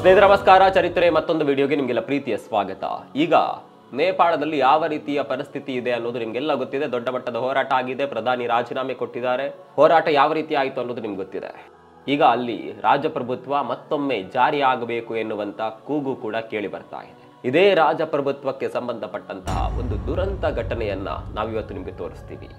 ಸ್ನೇಹಿತರೆ ನಮಸ್ಕಾರ. ಚರಿತ್ರೆ ಮತ್ತೊಂದು ವಿಡಿಯೋಗೆ ನಿಮಗೆಲ್ಲ ಪ್ರೀತಿಯ ಸ್ವಾಗತ. ಈಗ ನೇಪಾಳದಲ್ಲಿ ಯಾವ ರೀತಿಯ ಪರಿಸ್ಥಿತಿ ಇದೆ ಅನ್ನೋದು ನಿಮಗೆಲ್ಲ ಗೊತ್ತಿದೆ. ದೊಡ್ಡ ಮಟ್ಟದ ಹೋರಾಟ ಆಗಿದೆ, ಪ್ರಧಾನಿ ರಾಜೀನಾಮೆ ಕೊಟ್ಟಿದ್ದಾರೆ. ಹೋರಾಟ ಯಾವ ರೀತಿ ಆಯಿತು ಅನ್ನೋದು ನಿಮ್ಗೆ ಗೊತ್ತಿದೆ. ಈಗ ಅಲ್ಲಿ ರಾಜಪ್ರಭುತ್ವ ಮತ್ತೊಮ್ಮೆ ಜಾರಿಯಾಗಬೇಕು ಎನ್ನುವಂತ ಕೂಗು ಕೂಡ ಕೇಳಿ ಬರ್ತಾ ಇದೆ. ಇದೇ ರಾಜಪ್ರಭುತ್ವಕ್ಕೆ ಸಂಬಂಧಪಟ್ಟಂತಹ ಒಂದು ದುರಂತ ಘಟನೆಯನ್ನ ನಾವಿವತ್ತು ನಿಮಗೆ ತೋರಿಸ್ತೀವಿ.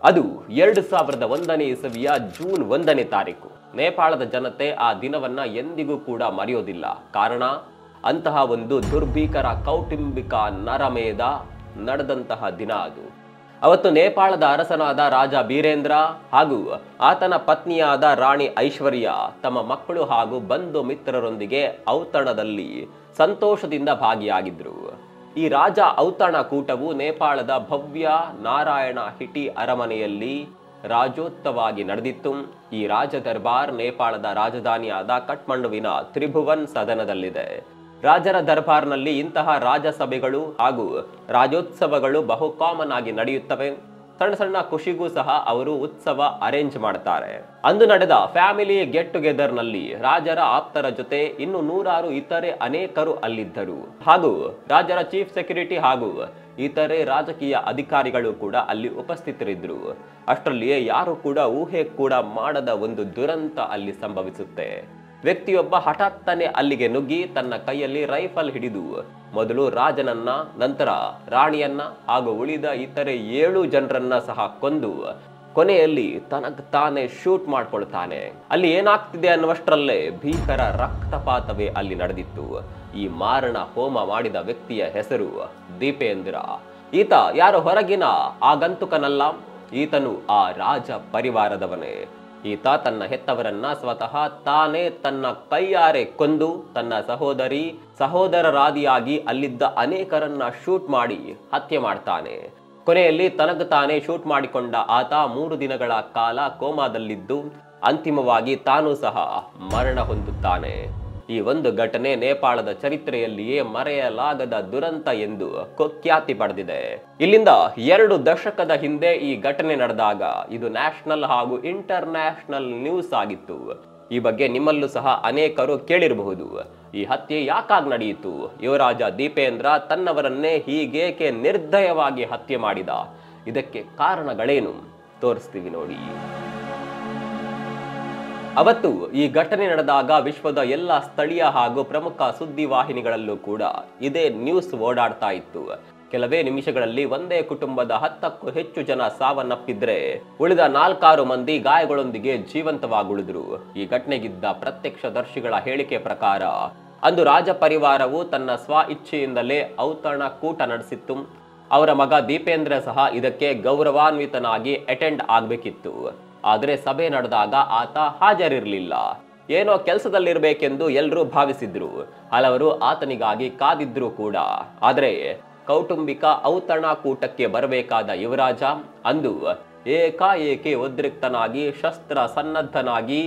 ಅದು 2001ನೇ ಇಸವಿಯ ಜೂನ್ 1ನೇ ತಾರೀಕು. ನೇಪಾಳದ ಜನತೆ ಆ ದಿನವನ್ನ ಎಂದಿಗೂ ಕೂಡ ಮರೆಯೋದಿಲ್ಲ. ಕಾರಣ ಅಂತಹ ಒಂದು ದುರ್ಭೀಕರ ಕೌಟುಂಬಿಕ ನರಮೇಧ ನಡೆದಂತಹ ದಿನ ಅದು. ಅವತ್ತು ನೇಪಾಳದ ಅರಸನಾದ ರಾಜ ಬೀರೇಂದ್ರ ಹಾಗೂ ಆತನ ಪತ್ನಿಯಾದ ರಾಣಿ ಐಶ್ವರ್ಯ ತಮ್ಮ ಮಕ್ಕಳು ಹಾಗೂ ಬಂಧು ಮಿತ್ರರೊಂದಿಗೆ ಔತಣದಲ್ಲಿ ಸಂತೋಷದಿಂದ ಭಾಗಿಯಾಗಿದ್ರು. ಈ ರಾಜ ಔತಣ ಕೂಟವು ನೇಪಾಳದ ಭವ್ಯ ನಾರಾಯಣ ಹಿಟಿ ಅರಮನೆಯಲ್ಲಿ ರಾಜೋತ್ತವಾಗಿ ನಡೆದಿತ್ತು. ಈ ರಾಜ ದರ್ಬಾರ್ ನೇಪಾಳದ ರಾಜಧಾನಿಯಾದ ಕಠ್ಮಂಡುವಿನ ತ್ರಿಭುವನ್ ಸದನದಲ್ಲಿದೆ. ರಾಜರ ದರ್ಬಾರ್ನಲ್ಲಿ ಇಂತಹ ರಾಜಸಭೆಗಳು ಹಾಗೂ ರಾಜೋತ್ಸವಗಳು ಬಹು ಕಾಮನ್ ಆಗಿ ನಡೆಯುತ್ತವೆ. ಸಣ್ಣ ಸಣ್ಣ ಖುಷಿಗೂ ಸಹ ಅವರು ಉತ್ಸವ ಅರೇಂಜ್ ಮಾಡ್ತಾರೆ. ಅಂದು ನಡೆದ ಫ್ಯಾಮಿಲಿ ಗೆಟ್ ಟುಗೆದರ್ ನಲ್ಲಿ ರಾಜರ ಆಪ್ತರ ಜೊತೆ ಇನ್ನು ನೂರಾರು ಇತರೆ ಅನೇಕರು ಅಲ್ಲಿದ್ದರು. ಹಾಗೂ ರಾಜರ ಚೀಫ್ ಸೆಕ್ಯೂರಿಟಿ ಹಾಗೂ ಇತರೆ ರಾಜಕೀಯ ಅಧಿಕಾರಿಗಳು ಕೂಡ ಅಲ್ಲಿ ಉಪಸ್ಥಿತರಿದ್ರು. ಅಷ್ಟರಲ್ಲಿಯೇ ಯಾರು ಕೂಡ ಊಹೆ ಕೂಡ ಮಾಡದ ಒಂದು ದುರಂತ ಅಲ್ಲಿ ಸಂಭವಿಸುತ್ತೆ. ವ್ಯಕ್ತಿಯೊಬ್ಬ ಹಠಾತ್ತನೆ ಅಲ್ಲಿಗೆ ನುಗ್ಗಿ ತನ್ನ ಕೈಯಲ್ಲಿ ರೈಫಲ್ ಹಿಡಿದು ಮೊದಲು ರಾಜನನ್ನ, ನಂತರ ರಾಣಿಯನ್ನ ಹಾಗೂ ಉಳಿದ ಇತರೆ 7 ಜನರನ್ನ ಸಹ ಕೊಂದು ಕೊನೆಯಲ್ಲಿ ತನಗೆ ತಾನೇ ಶೂಟ್ ಮಾಡ್ಕೊಳ್ತಾನೆ. ಅಲ್ಲಿ ಏನಾಗ್ತಿದೆ ಅನ್ನುವಷ್ಟರಲ್ಲೇ ಭೀಕರ ರಕ್ತಪಾತವೇ ಅಲ್ಲಿ ನಡೆದಿತ್ತು. ಈ ಮಾರಣ ಹೋಮ ಮಾಡಿದ ವ್ಯಕ್ತಿಯ ಹೆಸರು ದೀಪೇಂದ್ರ. ಈತ ಯಾರು ಹೊರಗಿನ ಆಗಂತುಕನಲ್ಲ, ಈತನು ಆ ರಾಜ ಪರಿವಾರದವನೇ. ಈತ ತನ್ನ ಹೆತ್ತವರನ್ನ ಸ್ವತಃ ತಾನೇ ತನ್ನ ಕೈಯಾರೆ ಕೊಂದು ತನ್ನ ಸಹೋದರರಾದಿಯಾಗಿ ಅಲ್ಲಿದ್ದ ಅನೇಕರನ್ನ ಶೂಟ್ ಮಾಡಿ ಹತ್ಯೆ ಮಾಡ್ತಾನೆ. ಕೊನೆಯಲ್ಲಿ ತನಗೆ ತಾನೇ ಶೂಟ್ ಮಾಡಿಕೊಂಡ ಆತ 3 ದಿನಗಳ ಕಾಲ ಕೋಮಾದಲ್ಲಿದ್ದು ಅಂತಿಮವಾಗಿ ತಾನೂ ಸಹ ಮರಣ ಹೊಂದುತ್ತಾನೆ. ಈ ಒಂದು ಘಟನೆ ನೇಪಾಳದ ಚರಿತ್ರೆಯಲ್ಲಿಯೇ ಮರೆಯಲಾಗದ ದುರಂತ ಎಂದು ಖ್ಯಾತಿ ಪಡೆದಿದೆ. ಇಲ್ಲಿಂದ 2 ದಶಕದ ಹಿಂದೆ ಈ ಘಟನೆ ನಡೆದಾಗ ಇದು ನ್ಯಾಷನಲ್ ಹಾಗೂ ಇಂಟರ್ನ್ಯಾಷನಲ್ ನ್ಯೂಸ್ ಆಗಿತ್ತು. ಈ ಬಗ್ಗೆ ನಿಮ್ಮಲ್ಲೂ ಸಹ ಅನೇಕರು ಕೇಳಿರಬಹುದು. ಈ ಹತ್ಯೆ ಯಾಕಾಗಿ ನಡೆಯಿತು? ಯುವರಾಜ ದೀಪೇಂದ್ರ ತನ್ನವರನ್ನೇ ಹೀಗೇಕೆ ನಿರ್ದಯವಾಗಿ ಹತ್ಯೆ ಮಾಡಿದ? ಇದಕ್ಕೆ ಕಾರಣಗಳೇನು ತೋರಿಸ್ತೀವಿ ನೋಡಿ. ಅವತ್ತು ಈ ಘಟನೆ ನಡೆದಾಗ ವಿಶ್ವದ ಎಲ್ಲ ಸ್ಥಳೀಯ ಹಾಗೂ ಪ್ರಮುಖ ಸುದ್ದಿ ವಾಹಿನಿಗಳಲ್ಲೂ ಕೂಡ ಇದೇ ನ್ಯೂಸ್ ಓಡಾಡ್ತಾ ಇತ್ತು. ಕೆಲವೇ ನಿಮಿಷಗಳಲ್ಲಿ ಒಂದೇ ಕುಟುಂಬದ 10ಕ್ಕೂ ಹೆಚ್ಚು ಜನ ಸಾವನ್ನಪ್ಪಿದ್ರೆ ಉಳಿದ 4-6 ಮಂದಿ ಗಾಯಗಳೊಂದಿಗೆ ಜೀವಂತವಾಗುಳಿದ್ರು. ಈ ಘಟನೆಗಿದ್ದ ಪ್ರತ್ಯಕ್ಷದರ್ಶಿಗಳ ಹೇಳಿಕೆ ಪ್ರಕಾರ ಅಂದು ರಾಜ ಪರಿವಾರವು ತನ್ನ ಸ್ವ ಇಚ್ಛೆಯಿಂದಲೇ ಔತಣ ಕೂಟ ನಡೆಸಿತ್ತು. ಅವರ ಮಗ ದೀಪೇಂದ್ರ ಸಹ ಇದಕ್ಕೆ ಗೌರವಾನ್ವಿತನಾಗಿ ಅಟೆಂಡ್ ಆಗ್ಬೇಕಿತ್ತು. ಆದರೆ ಸಭೆ ನಡೆದಾಗ ಆತ ಹಾಜರಿರಲಿಲ್ಲ. ಏನೋ ಕೆಲಸದಲ್ಲಿರ್ಬೇಕೆಂದು ಎಲ್ಲರೂ ಭಾವಿಸಿದ್ರು. ಹಲವರು ಆತನಿಗಾಗಿ ಕಾದಿದ್ರು ಕೂಡ. ಆದರೆ ಕೌಟುಂಬಿಕ ಔತಣ ಕೂಟಕ್ಕೆ ಬರಬೇಕಾದ ಯುವರಾಜ ಅಂದು ಏಕಾಏಕಿ ಉದ್ರಿಕ್ತನಾಗಿ ಶಸ್ತ್ರ ಸನ್ನದ್ಧನಾಗಿ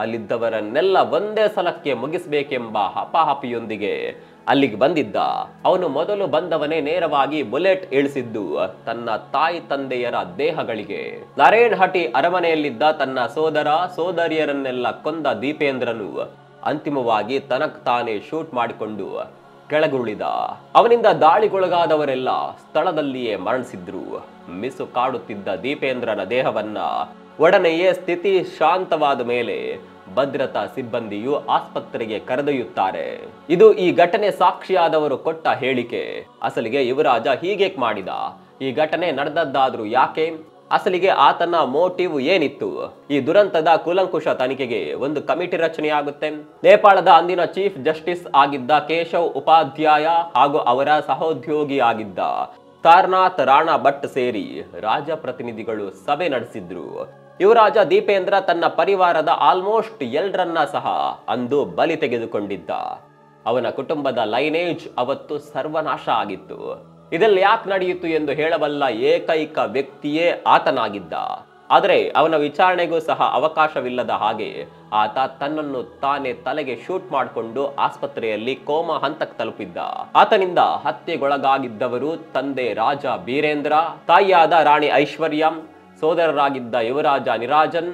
ಅಲ್ಲಿದ್ದವರನ್ನೆಲ್ಲ ಒಂದೇ ಸಲಕ್ಕೆ ಮುಗಿಸಬೇಕೆಂಬ ಹಪಾಹಪಿಯೊಂದಿಗೆ ಅಲ್ಲಿಗೆ ಬಂದಿದ್ದ. ಅವನು ಮೊದಲು ಬಂದವನೇ ನೇರವಾಗಿ ಬುಲೆಟ್ ಇಳಿಸಿದ್ದು ತನ್ನ ತಾಯಿ ತಂದೆಯರ ದೇಹಗಳಿಗೆ. ನಾರಾಯಣ್ ಹಟಿ ಅರಮನೆಯಲ್ಲಿದ್ದ ತನ್ನ ಸೋದರಿಯರನ್ನೆಲ್ಲ ಕೊಂದ ದೀಪೇಂದ್ರನು ಅಂತಿಮವಾಗಿ ತನಕ್ ತಾನೇ ಶೂಟ್ ಮಾಡಿಕೊಂಡು ಕೆಳಗುರುಳಿದ. ಅವನಿಂದ ದಾಳಿಗೊಳಗಾದವರೆಲ್ಲ ಸ್ಥಳದಲ್ಲಿಯೇ ಮರಣಿಸಿದ್ರು. ಮಿಸು ಕಾಡುತ್ತಿದ್ದ ದೀಪೇಂದ್ರನ ದೇಹವನ್ನ ಒಡನೆಯೇ ಸ್ಥಿತಿ ಶಾಂತವಾದ ಮೇಲೆ ಭದ್ರತಾ ಸಿಬ್ಬಂದಿಯು ಆಸ್ಪತ್ರೆಗೆ ಕರೆದೊಯ್ಯುತ್ತಾರೆ. ಇದು ಈ ಘಟನೆ ಸಾಕ್ಷಿಯಾದವರು ಕೊಟ್ಟ ಹೇಳಿಕೆ. ಅಸಲಿಗೆ ಯುವರಾಜ ಹೀಗೆ ಮಾಡಿದ? ಈ ಘಟನೆ ನಡೆದದ್ದಾದ್ರೂ ಯಾಕೆ? ಅಸಲಿಗೆ ಆತನ ಮೋಟಿವ್ ಏನಿತ್ತು? ಈ ದುರಂತದ ಕೂಲಂಕುಷ ತನಿಖೆಗೆ ಒಂದು ಕಮಿಟಿ ರಚನೆಯಾಗುತ್ತೆ. ನೇಪಾಳದ ಅಂದಿನ ಚೀಫ್ ಜಸ್ಟಿಸ್ ಆಗಿದ್ದ ಕೇಶವ್ ಉಪಾಧ್ಯಾಯ ಹಾಗೂ ಅವರ ಸಹೋದ್ಯೋಗಿಯಾಗಿದ್ದ ತಾರನಾಥ್ ರಾಣಾ ಭಟ್ ಸೇರಿ ರಾಜಪ್ರತಿನಿಧಿಗಳು ಸಭೆ ನಡೆಸಿದ್ರು. ಯುವರಾಜ ದೀಪೇಂದ್ರ ತನ್ನ ಪರಿವಾರದ ಆಲ್ಮೋಸ್ಟ್ 2ರನ್ನ ಸಹ ಅಂದು ಬಲಿ ತೆಗೆದುಕೊಂಡಿದ್ದ. ಅವನ ಕುಟುಂಬದ ಲೈನೇಜ್ ಅವತ್ತು ಸರ್ವನಾಶ ಆಗಿತ್ತು. ಇದೆಲ್ಲ ಯಾಕೆ ನಡೆಯಿತು ಎಂದು ಹೇಳಬಲ್ಲ ಏಕೈಕ ವ್ಯಕ್ತಿಯೇ ಆತನಾಗಿದ್ದ. ಆದರೆ ಅವನ ವಿಚಾರಣೆಗೂ ಸಹ ಅವಕಾಶವಿಲ್ಲದ ಹಾಗೆ ಆತ ತನ್ನನ್ನು ತಾನೇ ತಲೆಗೆ ಶೂಟ್ ಮಾಡಿಕೊಂಡು ಆಸ್ಪತ್ರೆಯಲ್ಲಿ ಕೋಮಾ ಹಂತಕ್ಕೆ ತಲುಪಿದ್ದ. ಆತನಿಂದ ಹತ್ಯೆಗೊಳಗಾಗಿದ್ದವರು ತಂದೆ ರಾಜ ಬೀರೇಂದ್ರ, ತಾಯಿಯಾದ ರಾಣಿ ಐಶ್ವರ್ಯ, ಸೋದರರಾಗಿದ್ದ ಯುವರಾಜ ನಿರಾಜನ್,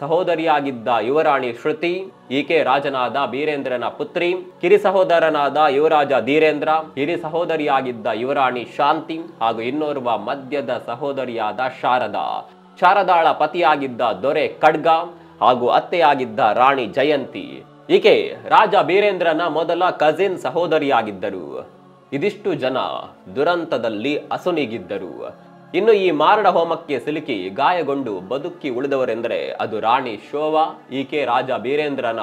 ಸಹೋದರಿಯಾಗಿದ್ದ ಯುವರಾಣಿ ಶ್ರುತಿ, ಈಕೆ ರಾಜನಾದ ಬೀರೇಂದ್ರನ ಪುತ್ರಿ, ಕಿರಿ ಸಹೋದರನಾದ ಯುವರಾಜ ಧೀರೇಂದ್ರ, ಹಿರಿ ಸಹೋದರಿಯಾಗಿದ್ದ ಯುವರಾಣಿ ಶಾಂತಿ ಹಾಗೂ ಇನ್ನೋರ್ವ ಮಧ್ಯದ ಸಹೋದರಿಯಾದ ಶಾರದಾ, ಶಾರದಾಳ ಪತಿಯಾಗಿದ್ದ ದೊರೆ ಖಡ್ಗ ಹಾಗೂ ಅತ್ತೆಯಾಗಿದ್ದ ರಾಣಿ ಜಯಂತಿ. ಈಕೆ ರಾಜ ಬೀರೇಂದ್ರನ ಮೊದಲ ಕಜಿನ್ ಸಹೋದರಿಯಾಗಿದ್ದರು. ಇದಿಷ್ಟು ಜನ ದುರಂತದಲ್ಲಿ ಅಸುನೀಗಿದ್ದರು. ಇನ್ನು ಈ ಮಾರಣ ಹೋಮಕ್ಕೆ ಸಿಲುಕಿ ಗಾಯಗೊಂಡು ಬದುಕಿ ಉಳಿದವರೆಂದರೆ ಅದು ರಾಣಿ ಶೋಭಾ, ಈಕೆ ರಾಜ ಬೀರೇಂದ್ರನ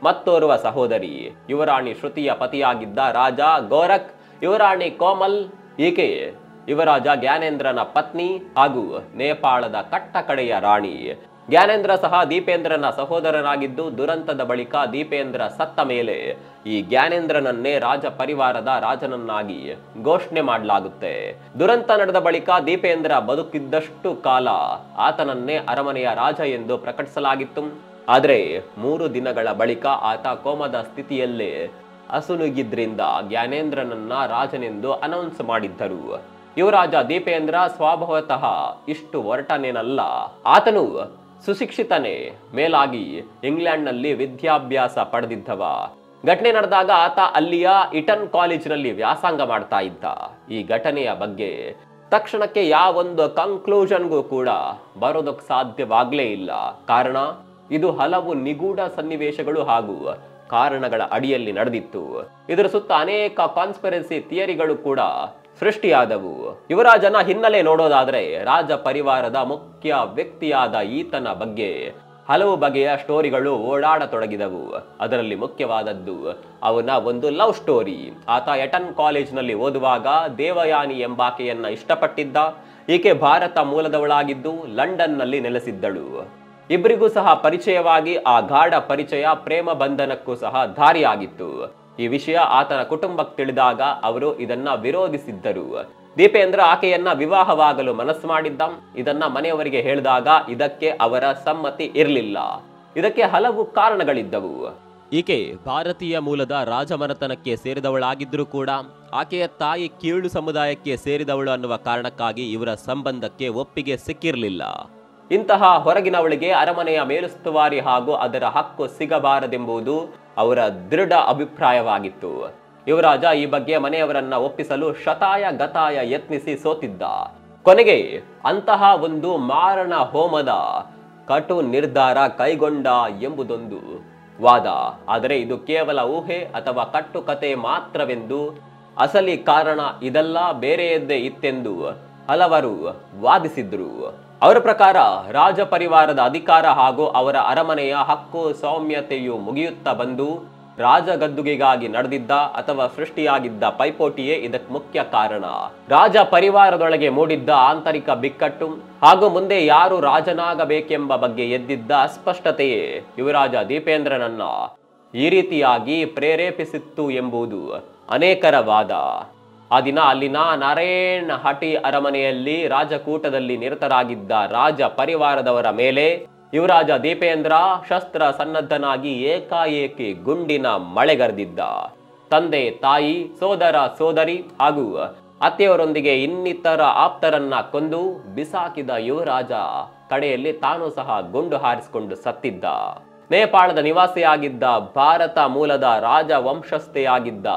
ಮತ್ತೋರ್ವ ಸಹೋದರಿ. ಯುವರಾಣಿ ಶ್ರುತಿಯ ಪತಿಯಾಗಿದ್ದ ರಾಜ ಗೋರಖ್, ಯುವರಾಣಿ ಕೋಮಲ್, ಈಕೆ ಯುವರಾಜ ಜ್ಞಾನೇಂದ್ರನ ಪತ್ನಿ ಹಾಗೂ ನೇಪಾಳದ ಕಟ್ಟಕಡೆಯ ರಾಣಿ. ಜ್ಞಾನೇಂದ್ರ ಸಹ ದೀಪೇಂದ್ರನ ಸಹೋದರನಾಗಿದ್ದು, ದುರಂತದ ಬಳಿಕ ದೀಪೇಂದ್ರ ಸತ್ತ ಮೇಲೆ ಈ ಜ್ಞಾನೇಂದ್ರನನ್ನೇ ರಾಜ ಪರಿವಾರದ ರಾಜನನ್ನಾಗಿ ಘೋಷಣೆ ಮಾಡಲಾಗುತ್ತೆ. ದುರಂತ ನಡೆದ ಬಳಿಕ ದೀಪೇಂದ್ರ ಬದುಕಿದ್ದಷ್ಟು ಕಾಲ ಆತನನ್ನೇ ಅರಮನೆಯ ರಾಜ ಎಂದು ಪ್ರಕಟಿಸಲಾಗಿತ್ತು. ಆದರೆ 3 ದಿನಗಳ ಬಳಿಕ ಆತ ಕೋಮದ ಸ್ಥಿತಿಯಲ್ಲೇ ಅಸುನುಗಿದ್ರಿಂದ ಜ್ಞಾನೇಂದ್ರನನ್ನ ರಾಜನೆಂದು ಅನೌನ್ಸ್ ಮಾಡಿದ್ದರು. ಯುವರಾಜ ದೀಪೇಂದ್ರ ಸ್ವಭಾವತಃ ಇಷ್ಟು ಒರಟನೇನಲ್ಲ. ಆತನು ಸುಶಿಕ್ಷಿತನೇ, ಮೇಲಾಗಿ ಇಂಗ್ಲೆಂಡ್ನಲ್ಲಿ ವಿದ್ಯಾಭ್ಯಾಸ ಪಡೆದಿದ್ದವ. ಘಟನೆ ನಡೆದಾಗ ಆತ ಅಲ್ಲಿಯ ಇಟನ್ ಕಾಲೇಜಿನಲ್ಲಿ ವ್ಯಾಸಂಗ ಮಾಡ್ತಾ ಇದ್ದ. ಈ ಘಟನೆಯ ಬಗ್ಗೆ ತಕ್ಷಣಕ್ಕೆ ಯಾವೊಂದು ಕನ್ಕ್ಲೂಷನ್ಗೂ ಕೂಡ ಬರೋದಕ್ಕೆ ಸಾಧ್ಯವಾಗ್ಲೇ ಇಲ್ಲ. ಕಾರಣ ಇದು ಹಲವು ನಿಗೂಢ ಸನ್ನಿವೇಶಗಳು ಹಾಗೂ ಕಾರಣಗಳ ಅಡಿಯಲ್ಲಿ ನಡೆದಿತ್ತು. ಇದರ ಸುತ್ತ ಅನೇಕ ಕಾನ್ಸ್ಪಿರಸಿ ಥಿಯರಿಗಳು ಕೂಡ ಸೃಷ್ಟಿಯಾದವು. ಯುವರಾಜನ ಹಿನ್ನೆಲೆ ನೋಡೋದಾದ್ರೆ ರಾಜ ಪರಿವಾರದ ಮುಖ್ಯ ವ್ಯಕ್ತಿಯಾದ ಈತನ ಬಗ್ಗೆ ಹಲವು ಬಗೆಯ ಸ್ಟೋರಿಗಳು ಓಡಾಡತೊಡಗಿದವು. ಅದರಲ್ಲಿ ಮುಖ್ಯವಾದದ್ದು ಅವನ ಒಂದು ಲವ್ ಸ್ಟೋರಿ. ಆತ ಎಟನ್ ಕಾಲೇಜ್ನಲ್ಲಿ ಓದುವಾಗ ದೇವಯಾನಿ ಎಂಬಾಕೆಯನ್ನ ಇಷ್ಟಪಟ್ಟಿದ್ದ. ಈಕೆ ಭಾರತ ಮೂಲದವಳಾಗಿದ್ದು ಲಂಡನ್ನಲ್ಲಿ ನೆಲೆಸಿದ್ದಳು. ಇಬ್ಬರಿಗೂ ಸಹ ಪರಿಚಯವಾಗಿ ಆ ಗಾಢ ಪರಿಚಯ ಪ್ರೇಮ ಬಂಧನಕ್ಕೂ ಸಹ ದಾರಿಯಾಗಿತ್ತು. ಈ ವಿಷಯ ಆತನ ಕುಟುಂಬಕ್ಕೆ ತಿಳಿದಾಗ ಅವರು ಇದನ್ನ ವಿರೋಧಿಸಿದ್ದರು. ದೀಪೇಂದ್ರ ಆಕೆಯನ್ನ ವಿವಾಹವಾಗಲು ಮನಸ್ಸು ಮಾಡಿದ್ದ. ಇದನ್ನ ಮನೆಯವರಿಗೆ ಹೇಳಿದಾಗ ಇದಕ್ಕೆ ಅವರ ಸಮ್ಮತಿ ಇರಲಿಲ್ಲ. ಇದಕ್ಕೆ ಹಲವು ಕಾರಣಗಳಿದ್ದವು. ಈಕೆ ಭಾರತೀಯ ಮೂಲದ ರಾಜಮನೆತನಕ್ಕೆ ಸೇರಿದವಳಾಗಿದ್ದರೂ ಕೂಡ ಆಕೆಯ ತಾಯಿ ಕೀಳು ಸಮುದಾಯಕ್ಕೆ ಸೇರಿದವಳು ಅನ್ನುವ ಕಾರಣಕ್ಕಾಗಿ ಇವರ ಸಂಬಂಧಕ್ಕೆ ಒಪ್ಪಿಗೆ ಸಿಕ್ಕಿರಲಿಲ್ಲ. ಇಂತಹ ಹೊರಗಿನವಳಿಗೆ ಅರಮನೆಯ ಮೇಲುಸ್ತುವಾರಿ ಹಾಗೂ ಅದರ ಹಕ್ಕು ಸಿಗಬಾರದೆಂಬುದು ಅವರ ದೃಢ ಅಭಿಪ್ರಾಯವಾಗಿತ್ತು. ಯುವರಾಜ ಈ ಬಗ್ಗೆ ಮನೆಯವರನ್ನ ಒಪ್ಪಿಸಲು ಶತಾಯ ಗತಾಯ ಯತ್ನಿಸಿ ಸೋತಿದ್ದ. ಕೊನೆಗೆ ಅಂತಹ ಒಂದು ಮಾರಣ ಹೋಮದ ಕಟು ನಿರ್ಧಾರ ಕೈಗೊಂಡ ಎಂಬುದೊಂದು ವಾದ. ಆದರೆ ಇದು ಕೇವಲ ಊಹೆ ಅಥವಾ ಕಟ್ಟುಕತೆ ಮಾತ್ರವೆಂದು, ಅಸಲಿ ಕಾರಣ ಇದೆಲ್ಲ ಬೇರೆಯದ್ದೇ ಇತ್ತೆಂದು ಹಲವರು ವಾದಿಸಿದ್ರು. ಅವರ ಪ್ರಕಾರ ರಾಜ ಪರಿವಾರದ ಅಧಿಕಾರ ಹಾಗೂ ಅವರ ಅರಮನೆಯ ಹಕ್ಕು ಸೌಮ್ಯತೆಯು ಮುಗಿಯುತ್ತಾ ಬಂದು ರಾಜಗದ್ದುಗೆಗಾಗಿ ನಡೆದಿದ್ದ ಅಥವಾ ಸೃಷ್ಟಿಯಾಗಿದ್ದ ಪೈಪೋಟಿಯೇ ಇದಕ್ಕೆ ಮುಖ್ಯ ಕಾರಣ. ರಾಜ ಪರಿವಾರದೊಳಗೆ ಮೂಡಿದ್ದ ಆಂತರಿಕ ಬಿಕ್ಕಟ್ಟು ಹಾಗೂ ಮುಂದೆ ಯಾರು ರಾಜನಾಗಬೇಕೆಂಬ ಬಗ್ಗೆ ಎದ್ದಿದ್ದ ಅಸ್ಪಷ್ಟತೆಯೇ ಯುವರಾಜ ದೀಪೇಂದ್ರನನ್ನ ಈ ರೀತಿಯಾಗಿ ಪ್ರೇರೇಪಿಸಿತ್ತು ಎಂಬುದು ಅನೇಕರ ವಾದ. ಆ ದಿನ ಅಲ್ಲಿನ ನಾರಾಯಣ್ ಹಟಿ ಅರಮನೆಯಲ್ಲಿ ರಾಜಕೂಟದಲ್ಲಿ ನಿರತರಾಗಿದ್ದ ರಾಜ ಪರಿವಾರದವರ ಮೇಲೆ ಯುವರಾಜ ದೀಪೇಂದ್ರ ಶಸ್ತ್ರ ಸನ್ನದ್ಧನಾಗಿ ಏಕಾಏಕಿ ಗುಂಡಿನ ಮಳೆಗರೆದಿದ್ದ. ತಂದೆ, ತಾಯಿ, ಸೋದರ, ಸೋದರಿ ಹಾಗೂ ಅತ್ತೆಯವರೊಂದಿಗೆ ಇನ್ನಿತರ ಆಪ್ತರನ್ನ ಕೊಂದು ಬಿಸಾಕಿದ ಯುವರಾಜ ಕಡೆಯಲ್ಲಿ ತಾನು ಸಹ ಗುಂಡು ಹಾರಿಸಿಕೊಂಡು ಸತ್ತಿದ್ದ. ನೇಪಾಳದ ನಿವಾಸಿಯಾಗಿದ್ದ ಭಾರತ ಮೂಲದ ರಾಜ ವಂಶಸ್ಥೆಯಾಗಿದ್ದ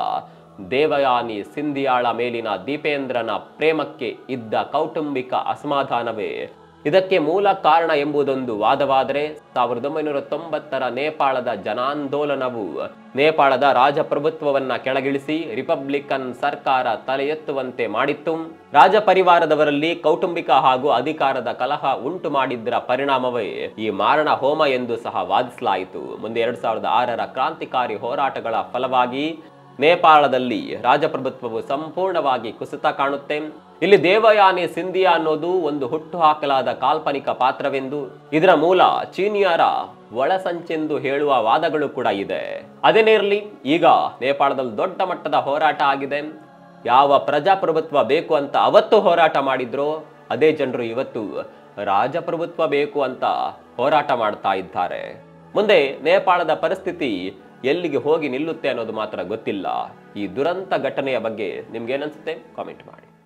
ದೇವಯಾನಿ ಸಿಂಧಿಯಾಳ ಮೇಲಿನ ದೀಪೇಂದ್ರನ ಪ್ರೇಮಕ್ಕೆ ಇದ್ದ ಕೌಟುಂಬಿಕ ಅಸಮಾಧಾನವೇ ಇದಕ್ಕೆ ಮೂಲ ಕಾರಣ ಎಂಬುದೊಂದು ವಾದವಾದರೆ 1990ರ ನೇಪಾಳದ ಜನಾಂದೋಲನವು ನೇಪಾಳದ ರಾಜಪ್ರಭುತ್ವವನ್ನ ಕೆಳಗಿಳಿಸಿ ರಿಪಬ್ಲಿಕನ್ ಸರ್ಕಾರ ತಲೆ ಎತ್ತುವಂತೆ ಮಾಡಿತ್ತು. ರಾಜ ಪರಿವಾರದವರಲ್ಲಿ ಕೌಟುಂಬಿಕ ಹಾಗೂ ಅಧಿಕಾರದ ಕಲಹ ಉಂಟು ಮಾಡಿದ್ದರ ಪರಿಣಾಮವೇ ಈ ಮಾರಣ ಹೋಮ ಎಂದು ಸಹ ವಾದಿಸಲಾಯಿತು. ಮುಂದೆ 2006ರ ಕ್ರಾಂತಿಕಾರಿ ಹೋರಾಟಗಳ ಫಲವಾಗಿ ನೇಪಾಳದಲ್ಲಿ ರಾಜಪ್ರಭುತ್ವವು ಸಂಪೂರ್ಣವಾಗಿ ಕುಸಿತ ಕಾಣುತ್ತೆ. ಇಲ್ಲಿ ದೇವಯಾನಿ ಸಿಂಧಿಯಾ ಅನ್ನೋದು ಒಂದು ಹುಟ್ಟು ಹಾಕಲಾದ ಕಾಲ್ಪನಿಕ ಪಾತ್ರವೆಂದು, ಇದರ ಮೂಲ ಚೀನಿಯರ ಒಳಸಂಚೆಂದು ಹೇಳುವ ವಾದಗಳು ಕೂಡ ಇದೆ. ಅದೇನೇ ಇರಲಿ, ಈಗ ನೇಪಾಳದಲ್ಲಿ ದೊಡ್ಡ ಮಟ್ಟದ ಹೋರಾಟ ಆಗಿದೆ. ಯಾವ ಪ್ರಜಾಪ್ರಭುತ್ವ ಬೇಕು ಅಂತ ಅವತ್ತು ಹೋರಾಟ ಮಾಡಿದ್ರೋ ಅದೇ ಜನರು ಇವತ್ತು ರಾಜಪ್ರಭುತ್ವ ಬೇಕು ಅಂತ ಹೋರಾಟ ಮಾಡ್ತಾ ಇದ್ದಾರೆ. ಮುಂದೆ ನೇಪಾಳದ ಪರಿಸ್ಥಿತಿ ಎಲ್ಲಿಗೆ ಹೋಗಿ ನಿಲ್ಲುತ್ತೆ ಅನ್ನೋದು ಮಾತ್ರ ಗೊತ್ತಿಲ್ಲ. ಈ ದುರಂತ ಘಟನೆಯ ಬಗ್ಗೆ ನಿಮ್ಗೇನನ್ಸುತ್ತೆ ಕಾಮೆಂಟ್ ಮಾಡಿ.